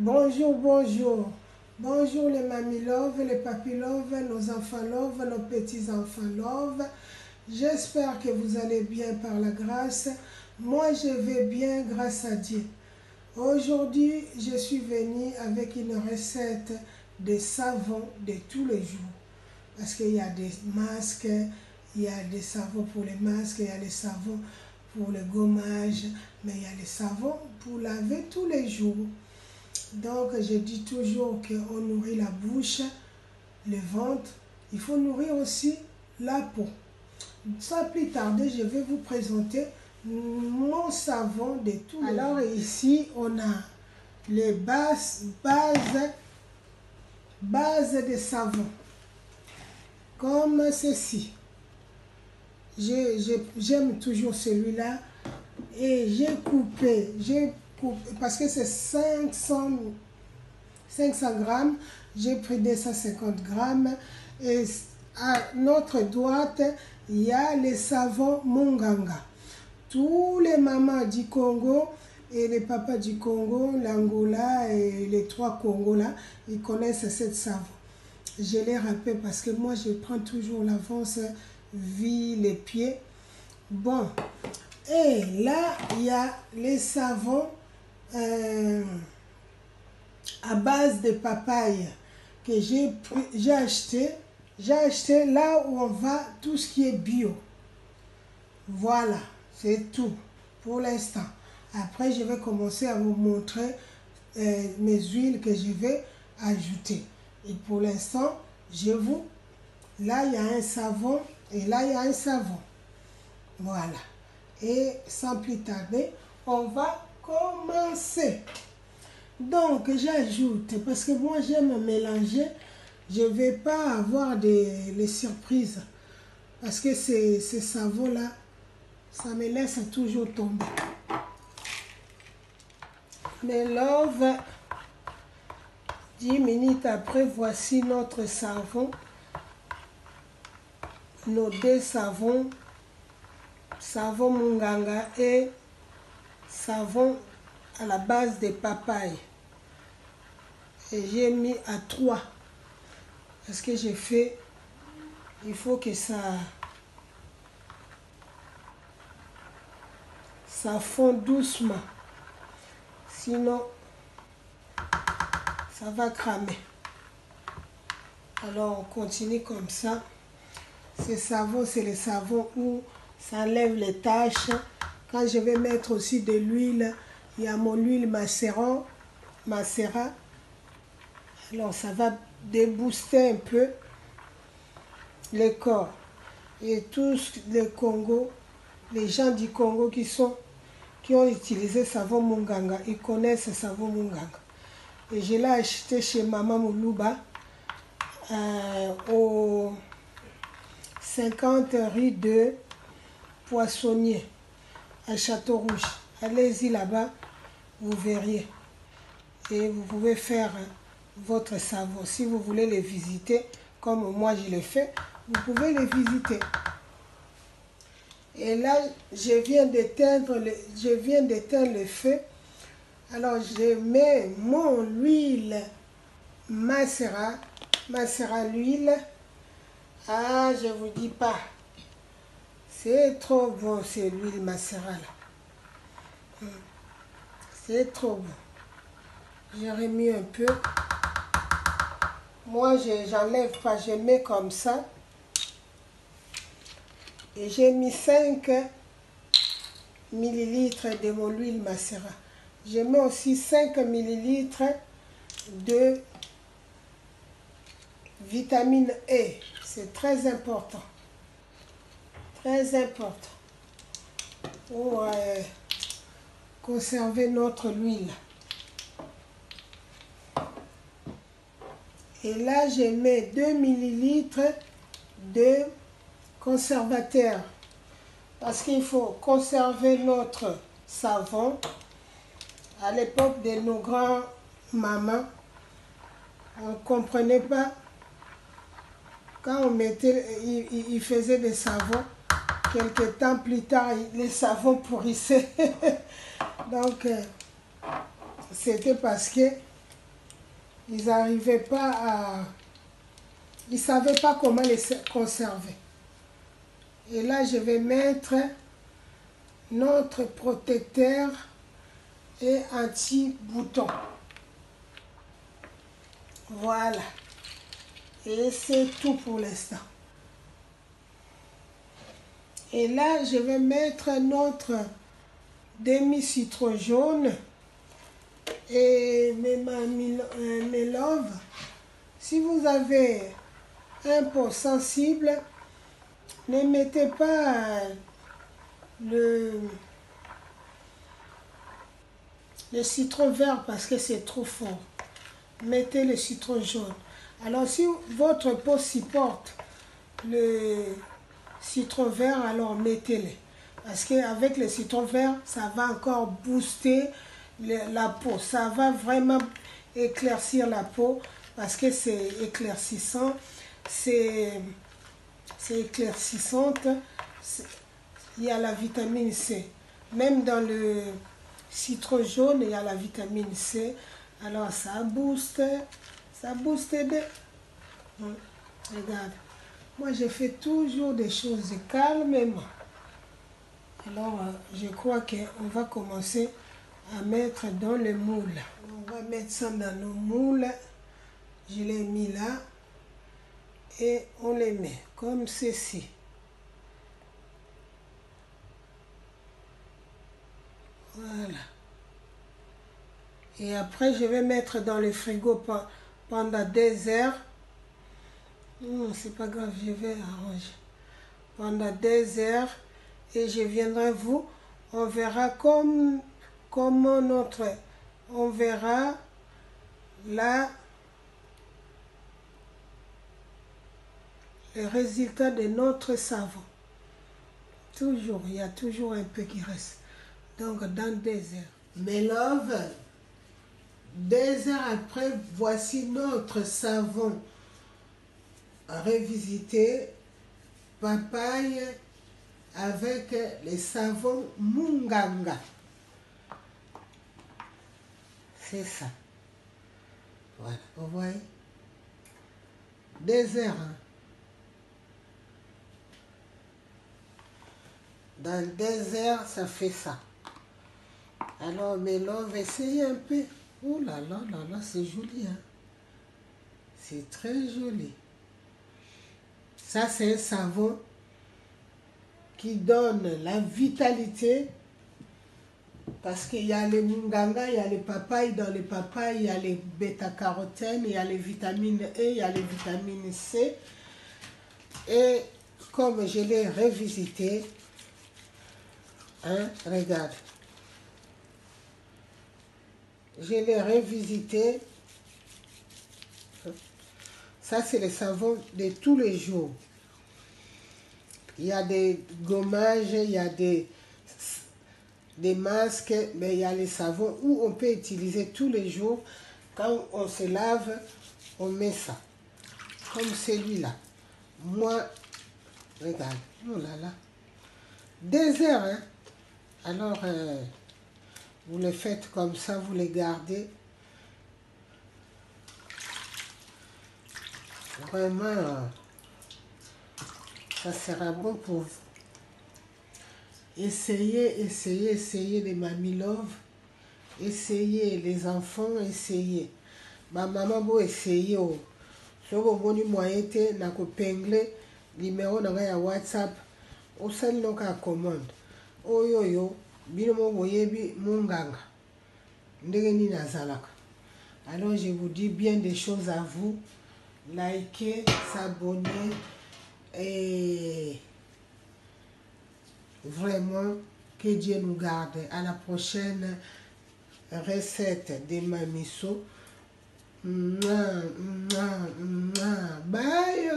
Bonjour, bonjour. Bonjour les mamies love, les papy love, nos enfants love, nos petits enfants love. J'espère que vous allez bien par la grâce. Moi, je vais bien grâce à Dieu. Aujourd'hui, je suis venue avec une recette de savon de tous les jours. Parce qu'il y a des masques, il y a des savons pour les masques, il y a des savons pour le gommage, mais il y a des savons pour laver tous les jours. Donc, je dis toujours qu'on nourrit la bouche, le ventre. Il faut nourrir aussi la peau. Sans plus tarder, je vais vous présenter mon savon de tous les jours. Alors, ici, on a les bases de savon. Comme ceci. J'aime toujours celui-là. Et j'ai coupé, parce que c'est 500 grammes, j'ai pris 250 grammes. Et à notre droite, il y a les savons Munganga. Tous les mamans du Congo et les papas du Congo, l'Angola et les 3 Congos là, ils connaissent cette savon. Je l'ai rappelé parce que moi, je prends toujours l'avance vu les pieds. Bon. Et là, il y a les savons à base de papaye que j'ai acheté. J'ai acheté là où on va tout ce qui est bio. Voilà, c'est tout pour l'instant. Après, je vais commencer à vous montrer mes huiles que je vais ajouter. Et pour l'instant, là, il y a un savon et là, il y a un savon. Voilà. Et sans plus tarder, on va commencer. Donc, j'ajoute, parce que moi, j'aime mélanger. Je ne vais pas avoir les surprises. Parce que ces savons-là, ça me laisse toujours tomber. Mais love, 10 minutes après, voici notre savon. Nos 2 savons. Savon Munganga et savon à la base de papaye. Et j'ai mis à 3. Parce que j'ai fait, il faut que ça fonde doucement. Sinon, ça va cramer. Alors, on continue comme ça. Ces savons, c'est les savons où ça enlève les taches. Quand je vais mettre aussi de l'huile, il y a mon huile macérat. Alors ça va débooster un peu le corps. Et tous les Congo, les gens du Congo qui ont utilisé savon Munganga, ils connaissent ce savon Munganga. Et je l'ai acheté chez Maman Moulouba au 50 rue de Poissonnier à Château-Rouge. Allez-y là-bas, vous verriez. Et vous pouvez faire votre savon. Si vous voulez les visiter, comme moi je le fais, vous pouvez les visiter. Et là, je viens d'éteindre le feu. Alors, je mets mon huile macérat l'huile. Ah, je vous dis pas. C'est trop bon, c'est l'huile macérat là. C'est trop bon. J'ai remis un peu. Moi, j'enlève pas, je mets comme ça. Et j'ai mis 5 millilitres de mon huile macérat. Je mets aussi 5 millilitres de vitamine E. C'est très important. Très important. Pour conserver notre huile. Et là, je mets 2 millilitres de conservateur. Parce qu'il faut conserver notre savon. À l'époque de nos grands-mamans, on ne comprenait pas. Quand on mettait, ils faisaient des savons. Quelques temps plus tard, les savons pourrissaient. Donc, c'était parce que ils n'arrivaient pas à... Ils ne savaient pas comment les conserver. Et là, je vais mettre notre protecteur et anti-bouton. Voilà. Et c'est tout pour l'instant. Et là, je vais mettre notre demi-citron jaune et mes loves. Si vous avez un pot sensible, ne mettez pas le citron vert parce que c'est trop fort. Mettez le citron jaune. Alors si votre pot supporte le citron vert, alors mettez-le. Parce qu'avec le citron vert, ça va encore booster la peau. Ça va vraiment éclaircir la peau parce que c'est éclaircissant. C'est éclaircissante. Il y a la vitamine C. Même dans le citron jaune, il y a la vitamine C. Alors ça booste de... Regarde. Moi, je fais toujours des choses calmement. Alors, je crois qu'on va commencer à mettre dans le moule. On va mettre ça dans nos moules. Je l'ai mis là. Et on les met comme ceci. Voilà. Et après, je vais mettre dans le frigo pendant 2 heures. C'est pas grave, je vais arranger. Pendant 2 heures. Et je viendrai vous. On verra comment on verra là le résultat de notre savon. Toujours, il y a toujours un peu qui reste. Donc, dans 2 heures. Mes loves, 2 heures après, voici notre savon revisité. Papaye avec les savons Munganga. C'est ça. Voilà, vous voyez. 2 heures. Hein. Dans 2 heures, ça fait ça. Alors, mes loves, essayez un peu. Oh là là là là, c'est joli. Hein? C'est très joli. Ça, c'est un savon qui donne la vitalité. Parce qu'il y a les munganga, il y a les papayes. Dans les papayes, il y a les bêta-carotènes, il y a les vitamines E, il y a les vitamines C. Et comme je l'ai revisité, hein, regarde. Je l'ai revisité. Ça, c'est le savon de tous les jours. Il y a des gommages, il y a des masques, mais il y a les savons où on peut utiliser tous les jours. Quand on se lave, on met ça. Comme celui-là. Moi, regarde. Oh là là. 2 heures, hein. Alors, vous les faites comme ça, vous les gardez. Vraiment, ça sera bon pour vous. Essayez les Mamie Love. Essayez les enfants, essayez. Ma maman bo essayez. Si vous avez moyen de pengle numéro de WhatsApp, au sel donc à commande. Oh yo yo, binomo boyebi munganga. Ndegeni nazalaka. Alors je vous dis bien des choses à vous. Likez, s'abonner et vraiment que Dieu nous garde. À la prochaine recette de Mamiso. Bye.